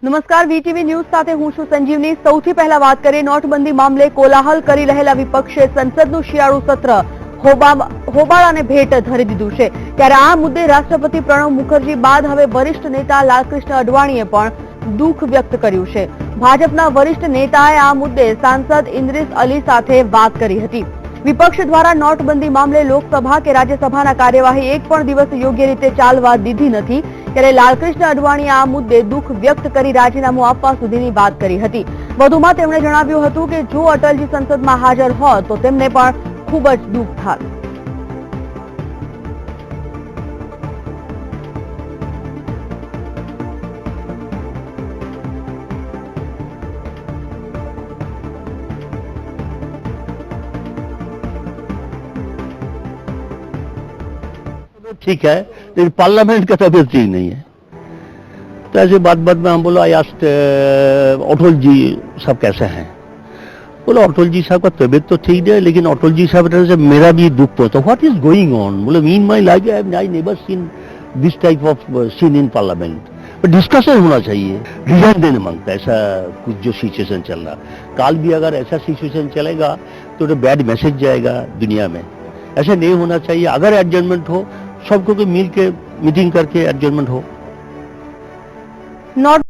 નમસ્કાર, VTV news સાથે હું છું સંજીવની। સૌથી પહેલા વાત કરીએ નોટબંધી મામલે કોલાહલ કરી રહેલા વિપક્ષે સંસદનું શિયાળુ સત્ર હોબાળાને ભેટ ધરી દીધું છે। ત્યારે આ મુદ્દે રાષ્ટ્રપતિ પ્રણવ મુખર્જી બાદ હવે વરિષ્ઠ નેતા લાલકૃષ્ણ અડવાણીએ પણ દુઃખ વ્યક્ત કર્યું છે। ભાજપના વરિષ્ઠ નેતાએ આ મુદ્દે સાંસદ ઇન્દ્રિસ અલી સાથે વાત કરી હતી। વિપક્ષ દ્વારા નોટબંધી મામલે લોકસભા કે રાજ્યસભાના કાર્યવાહી એક પણ દિવસ યોગ્ય રીતે ચાલવા દીધી નથી। ત્યારે લાલકૃષ્ણ અડવાણીએ આ મુદ્દે દુઃખ વ્યક્ત કરી રાજીનામું આપવા સુધીની વાત કરી હતી। વધુમાં તેમણે જણાવ્યું હતું કે જો અટલજી સંસદમાં હાજર હોત તો તેમને પણ ખૂબ જ દુઃખ થાત। ठीक है, लेकिन पार्लियामेंट का तबियत ठीक नहीं है। तो ऐसे बात में हम बोला आस्ट अटल जी साहब कैसे हैं? बोला अटल जी साहब का तबियत तो ठीक है, लेकिन अटल जी साहब से मेरा भी दुख पहुंचा। What is going on? बोले in my life I never seen this type of scene in parliament. But discussion होना चाहिए, रिजाइन देने मांगता है ऐसा कुछ जो सिचुएशन चल रहा। काल भी अगर ऐसा सिचुएशन चलेगा तो बैड मैसेज जाएगा दुनिया में। ऐसा नहीं होना चाहिए। अगर एडजस्टमेंट हो, सबको मिल के मीटिंग करके एडजस्टमेंट हो। नॉट